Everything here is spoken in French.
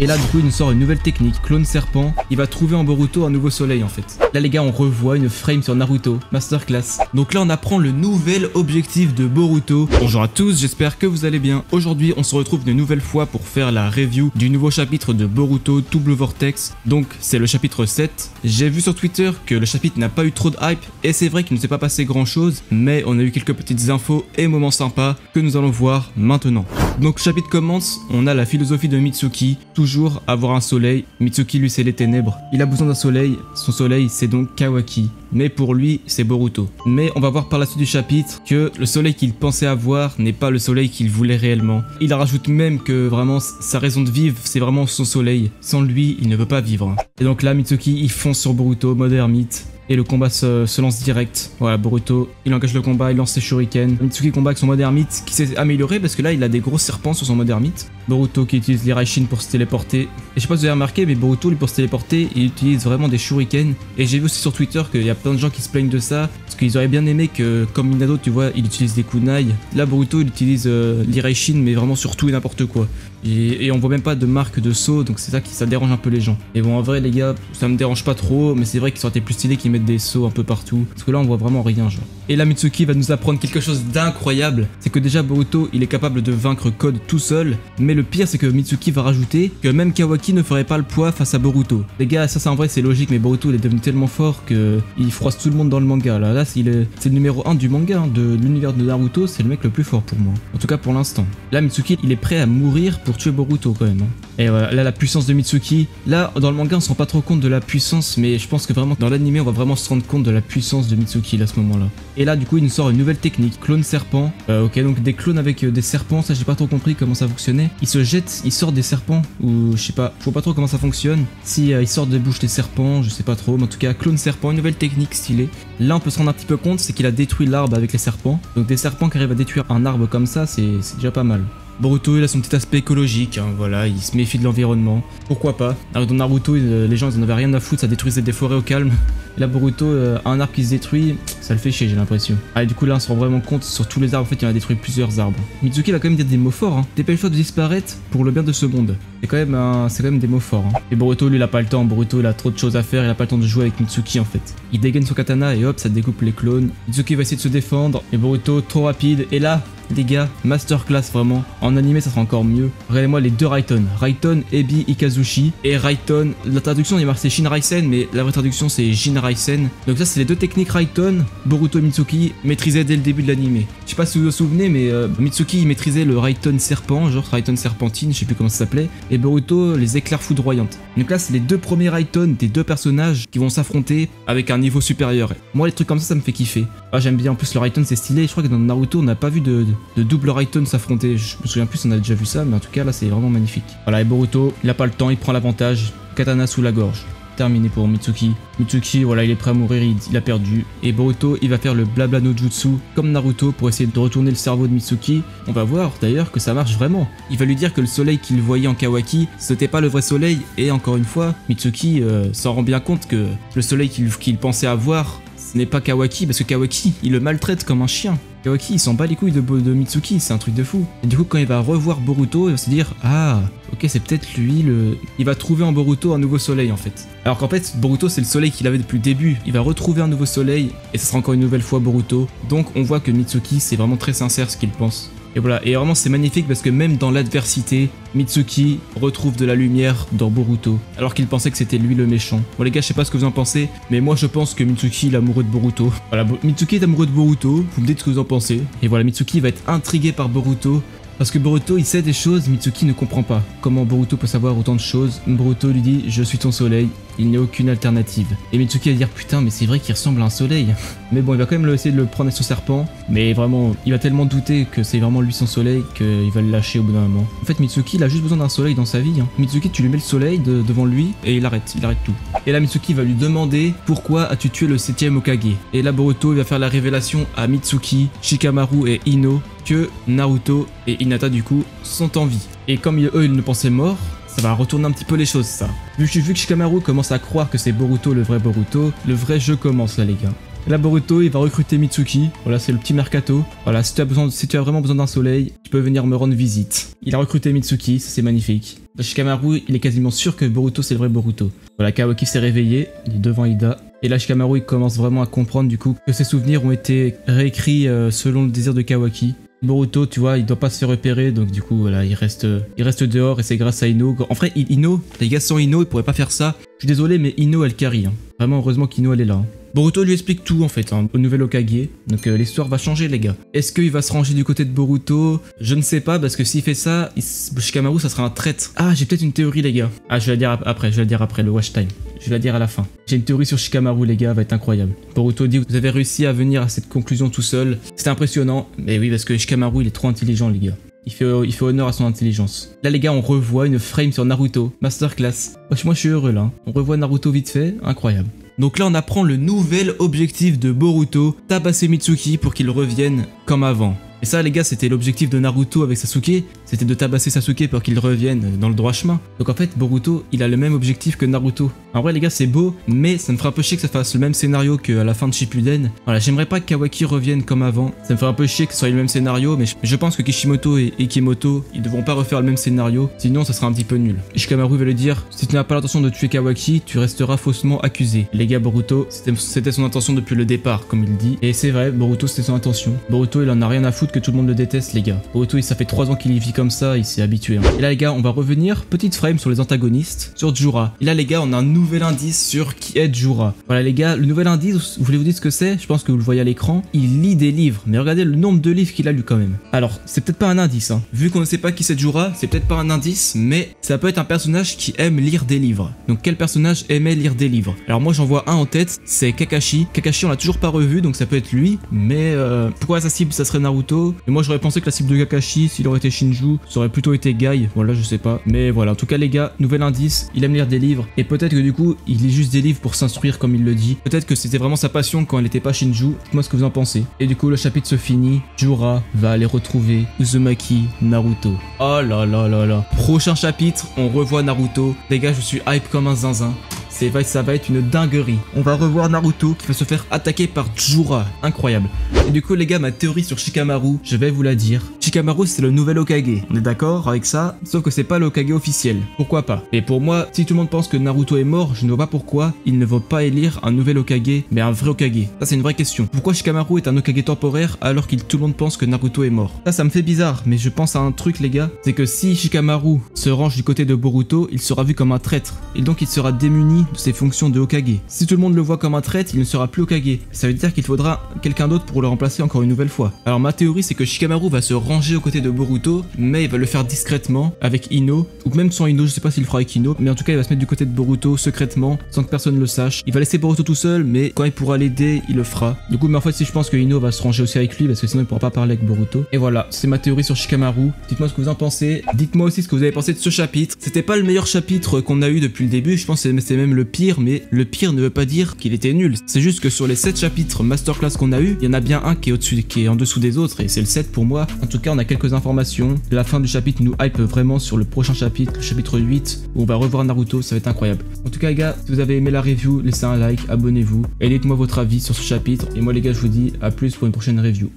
Et là du coup il nous sort une nouvelle technique, clone serpent. Il va trouver en Boruto un nouveau soleil en fait. Là les gars on revoit une frame sur Naruto, masterclass. Donc là on apprend le nouvel objectif de Boruto. Bonjour à tous, j'espère que vous allez bien. Aujourd'hui on se retrouve une nouvelle fois pour faire la review du nouveau chapitre de Boruto Double Vortex. Donc c'est le chapitre 7. J'ai vu sur Twitter que le chapitre n'a pas eu trop de hype et c'est vrai qu'il ne s'est pas passé grand chose, mais on a eu quelques petites infos et moments sympas que nous allons voir maintenant. Donc le chapitre commence, on a la philosophie de Mitsuki, toujours avoir un soleil. Mitsuki lui c'est les ténèbres, il a besoin d'un soleil, son soleil c'est donc Kawaki, mais pour lui c'est Boruto. Mais on va voir par la suite du chapitre que le soleil qu'il pensait avoir n'est pas le soleil qu'il voulait réellement. Il rajoute même que vraiment sa raison de vivre c'est vraiment son soleil, sans lui il ne peut pas vivre. Et donc là Mitsuki il fonce sur Boruto, mode ermite. Et le combat se lance direct. Voilà, Boruto, il engage le combat, il lance ses shurikens. Mitsuki combat avec son mode ermite qui s'est amélioré parce que là, il a des gros serpents sur son mode ermite. Boruto qui utilise les Raishin pour se téléporter. Et je sais pas si vous avez remarqué, mais Boruto, lui, pour se téléporter, il utilise vraiment des shurikens. Et j'ai vu aussi sur Twitter qu'il y a plein de gens qui se plaignent de ça. Parce qu'ils auraient bien aimé que, comme Minado, tu vois, il utilise des kunai. Là, Boruto, il utilise les Raishin, mais vraiment sur tout et n'importe quoi. Et on voit même pas de marque de saut, donc c'est ça qui ça dérange un peu les gens. Et bon, en vrai, les gars, ça me dérange pas trop, mais c'est vrai qu'il aurait été plus stylé qu'ils mettent des sauts un peu partout. Parce que là, on voit vraiment rien, genre. Et là, Mitsuki va nous apprendre quelque chose d'incroyable. C'est que déjà, Boruto, il est capable de vaincre Code tout seul. Mais le pire, c'est que Mitsuki va rajouter que même Kawaki ne ferait pas le poids face à Boruto. Les gars, ça, c'est en vrai, c'est logique, mais Boruto, il est devenu tellement fort qu'il froisse tout le monde dans le manga. Là c'est le numéro 1 du manga, hein, de l'univers de Naruto, c'est le mec le plus fort pour moi. En tout cas, pour l'instant. Là, Mitsuki, il est prêt à mourir pour tuer Boruto quand même. Hein. Et voilà, là, la puissance de Mitsuki. Là, dans le manga, on se rend pas trop compte de la puissance, mais je pense que vraiment, dans l'anime, on va vraiment se rendre compte de la puissance de Mitsuki là, à ce moment-là. Et là, du coup, il nous sort une nouvelle technique, clone serpent. Ok, donc des clones avec des serpents, ça, j'ai pas trop compris comment ça fonctionnait. Il se jette, il sort des serpents, ou je sais pas, je vois pas trop comment ça fonctionne. Si il sort des bouches des serpents, je sais pas trop, mais en tout cas, clone serpent, une nouvelle technique stylée. Là, on peut se rendre un petit peu compte, c'est qu'il a détruit l'arbre avec les serpents. Donc des serpents qui arrivent à détruire un arbre comme ça, c'est déjà pas mal. Boruto, il a son petit aspect écologique, hein, voilà, il se méfie de l'environnement. Pourquoi pas? Alors, dans Naruto, les gens ils en avaient rien à foutre, ça détruisait des forêts au calme. Et là, Boruto, un arbre qui se détruit, ça le fait chier, j'ai l'impression. Ah, et du coup, là, on se rend vraiment compte, sur tous les arbres, en fait, il en a détruit plusieurs arbres. Mitsuki va quand même dire des mots forts, hein. Dépêche-toi de disparaître pour le bien de ce monde. C'est quand même des mots forts. Hein. Et Boruto, lui, il a pas le temps. Boruto, il a trop de choses à faire, il a pas le temps de jouer avec Mitsuki, en fait. Il dégaine son katana et hop, ça découpe les clones. Mitsuki va essayer de se défendre, et Boruto, trop rapide. Et là, les gars, masterclass vraiment. En animé, ça sera encore mieux. Regardez-moi les deux Raiton. Raiton, Ebi, Ikazushi. Et Raiton, la traduction, il marque c'est Shinraisen, mais la vraie traduction, c'est Jinraisen. Donc ça, c'est les deux techniques Raiton, Boruto et Mitsuki maîtrisaient dès le début de l'animé. Je sais pas si vous vous souvenez, mais Mitsuki, il maîtrisait le Raiton serpent, genre Raiton serpentine, je sais plus comment ça s'appelait. Et Boruto, les éclairs foudroyantes. Donc là, c'est les deux premiers Raiton des deux personnages qui vont s'affronter avec un niveau supérieur. Moi, les trucs comme ça me fait kiffer. Ah, j'aime bien. En plus, le Raiton, c'est stylé. Je crois que dans Naruto, on n'a pas vu de double Raiton s'affronter. Je me souviens plus, on a déjà vu ça, mais en tout cas, là, c'est vraiment magnifique. Voilà, et Boruto, il a pas le temps, il prend l'avantage. Katana sous la gorge. Terminé pour Mitsuki. Mitsuki, voilà, il est prêt à mourir, il a perdu. Et Boruto, il va faire le blabla no jutsu comme Naruto pour essayer de retourner le cerveau de Mitsuki. On va voir d'ailleurs que ça marche vraiment. Il va lui dire que le soleil qu'il voyait en Kawaki, c'était pas le vrai soleil. Et encore une fois, Mitsuki s'en rend bien compte que le soleil qu'il pensait avoir, ce n'est pas Kawaki, parce que Kawaki, il le maltraite comme un chien. Kawaki, il s'en bat les couilles de Mitsuki, c'est un truc de fou. Et du coup, quand il va revoir Boruto, il va se dire « Ah, ok, c'est peut-être lui le... » Il va trouver en Boruto un nouveau soleil, en fait. Alors qu'en fait, Boruto, c'est le soleil qu'il avait depuis le début. Il va retrouver un nouveau soleil, et ce sera encore une nouvelle fois Boruto. Donc, on voit que Mitsuki, c'est vraiment très sincère ce qu'il pense. Et voilà, et vraiment c'est magnifique parce que même dans l'adversité, Mitsuki retrouve de la lumière dans Boruto, alors qu'il pensait que c'était lui le méchant. Bon les gars, je sais pas ce que vous en pensez, mais moi je pense que Mitsuki il est amoureux de Boruto. Voilà, Mitsuki est amoureux de Boruto, vous me dites ce que vous en pensez. Et voilà, Mitsuki va être intrigué par Boruto, parce que Boruto il sait des choses, Mitsuki ne comprend pas. Comment Boruto peut savoir autant de choses? Boruto lui dit « Je suis ton soleil ». Il n'y a aucune alternative. Et Mitsuki va dire putain mais c'est vrai qu'il ressemble à un soleil. Mais bon il va quand même essayer de le prendre avec son serpent. Mais vraiment il va tellement douter que c'est vraiment lui son soleil qu'il va le lâcher au bout d'un moment. En fait Mitsuki il a juste besoin d'un soleil dans sa vie. Hein. Mitsuki tu lui mets le soleil devant lui et il arrête tout. Et là Mitsuki va lui demander pourquoi as-tu tué le 7ème Hokage. Et là Boruto il va faire la révélation à Mitsuki, Shikamaru et Ino que Naruto et Hinata du coup sont en vie. Et comme eux ils ne pensaient mort, ça va retourner un petit peu les choses ça. Vu que Shikamaru commence à croire que c'est Boruto, le vrai jeu commence là les gars. Là, Boruto, il va recruter Mitsuki. Voilà, c'est le petit mercato. Voilà, si tu as vraiment besoin d'un soleil, tu peux venir me rendre visite. Il a recruté Mitsuki, ça c'est magnifique. Là, Shikamaru, il est quasiment sûr que Boruto, c'est le vrai Boruto. Voilà, Kawaki s'est réveillé, il est devant Ida. Et là, Shikamaru, il commence vraiment à comprendre du coup que ses souvenirs ont été réécrits selon le désir de Kawaki. Boruto, tu vois, il doit pas se faire repérer, donc du coup, voilà, il reste dehors et c'est grâce à Ino. En vrai, Ino, les gars, sans Ino, il pourrait pas faire ça. Je suis désolé, mais Ino, elle carry. Hein. Vraiment, heureusement qu'Ino, elle est là. Hein. Boruto lui explique tout en fait, hein, au nouvel Hokage. Donc l'histoire va changer les gars. Est-ce qu'il va se ranger du côté de Boruto? Je ne sais pas parce que s'il fait ça, Shikamaru ça sera un traître. Ah j'ai peut-être une théorie les gars. Ah je vais la dire après le watch time. Je vais la dire à la fin. J'ai une théorie sur Shikamaru les gars, va être incroyable. Boruto dit que vous avez réussi à venir à cette conclusion tout seul. C'était impressionnant. Mais oui parce que Shikamaru il est trop intelligent les gars. Il fait honneur à son intelligence. Là les gars on revoit une frame sur Naruto. Masterclass. Moi je suis heureux là. On revoit Naruto vite fait. Incroyable. Donc là on apprend le nouvel objectif de Boruto, tabasser Mitsuki pour qu'il revienne comme avant. Et ça les gars c'était l'objectif de Naruto avec Sasuke, c'était de tabasser Sasuke pour qu'il revienne dans le droit chemin. Donc en fait Boruto il a le même objectif que Naruto. En vrai les gars c'est beau, mais ça me ferait un peu chier que ça fasse le même scénario qu'à la fin de Shippuden. Voilà j'aimerais pas que Kawaki revienne comme avant, ça me ferait un peu chier que ce soit le même scénario, mais je pense que Kishimoto et Ikemoto ils devront pas refaire le même scénario, sinon ça sera un petit peu nul. Et Shikamaru va lui dire, si tu n'as pas l'intention de tuer Kawaki, tu resteras faussement accusé. Les gars Boruto, c'était son intention depuis le départ comme il dit, et c'est vrai Boruto c'était son intention. Boruto il en a rien à foutre que tout le monde le déteste les gars. Boruto ça fait 3 ans qu'il y vit comme ça, il s'est habitué. Hein. Et là les gars on va revenir, petite frame sur les antagonistes, sur Jura. Et là les gars on a un nouvel indice sur qui est Jura. Voilà les gars, le nouvel indice, vous voulez vous dire ce que c'est? Je pense que vous le voyez à l'écran. Il lit des livres, mais regardez le nombre de livres qu'il a lu quand même. Alors c'est peut-être pas un indice, hein. Vu qu'on ne sait pas qui c'est Jura, c'est peut-être pas un indice, mais ça peut être un personnage qui aime lire des livres. Donc quel personnage aimait lire des livres? Alors moi j'en vois un en tête, c'est Kakashi. Kakashi on l'a toujours pas revu, donc ça peut être lui, mais pourquoi sa cible ça serait Naruto? Et moi j'aurais pensé que la cible de Kakashi, s'il aurait été Shinju, ça aurait plutôt été Guy, voilà je sais pas. Mais voilà, en tout cas les gars, nouvel indice, il aime lire des livres, et peut-être que du coup, il lit juste des livres pour s'instruire comme il le dit. Peut-être que c'était vraiment sa passion quand elle n'était pas Shinju, dites-moi ce que vous en pensez. Et du coup le chapitre se finit, Jura va aller retrouver Uzumaki Naruto. Oh là là là là. Prochain chapitre, on revoit Naruto. Les gars, je suis hype comme un zinzin. Ça va être une dinguerie. On va revoir Naruto qui va se faire attaquer par Jura. Incroyable. Et du coup les gars, ma théorie sur Shikamaru, je vais vous la dire. Shikamaru c'est le nouvel Hokage. On est d'accord avec ça? Sauf que c'est pas le Hokage officiel. Pourquoi pas? Et pour moi, si tout le monde pense que Naruto est mort, je ne vois pas pourquoi il ne va pas élire un nouvel Hokage, mais un vrai Hokage. Ça c'est une vraie question. Pourquoi Shikamaru est un Hokage temporaire alors que tout le monde pense que Naruto est mort? Ça me fait bizarre, mais je pense à un truc les gars. C'est que si Shikamaru se range du côté de Boruto, il sera vu comme un traître. Et donc il sera démuni de ses fonctions de Hokage. Si tout le monde le voit comme un traître, il ne sera plus Hokage. Ça veut dire qu'il faudra quelqu'un d'autre pour le remplacer encore une nouvelle fois. Alors ma théorie c'est que Shikamaru va se ranger aux côtés de Boruto, mais il va le faire discrètement avec Ino, ou même sans Ino, je sais pas s'il le fera avec Ino, mais en tout cas il va se mettre du côté de Boruto secrètement, sans que personne le sache. Il va laisser Boruto tout seul, mais quand il pourra l'aider, il le fera. Du coup, mais en fait si je pense que Ino va se ranger aussi avec lui, parce que sinon il pourra pas parler avec Boruto. Et voilà, c'est ma théorie sur Shikamaru. Dites-moi ce que vous en pensez. Dites-moi aussi ce que vous avez pensé de ce chapitre. C'était pas le meilleur chapitre qu'on a eu depuis le début, je pense que c'est même le pire, mais le pire ne veut pas dire qu'il était nul. C'est juste que sur les 7 chapitres masterclass qu'on a eu, il y en a bien un qui est au-dessus, qui est en dessous des autres, et c'est le 7 pour moi. En tout cas, on a quelques informations. La fin du chapitre nous hype vraiment sur le prochain chapitre, le chapitre 8, où on va revoir Naruto, ça va être incroyable. En tout cas, les gars, si vous avez aimé la review, laissez un like, abonnez-vous, et dites-moi votre avis sur ce chapitre. Et moi, les gars, je vous dis à plus pour une prochaine review.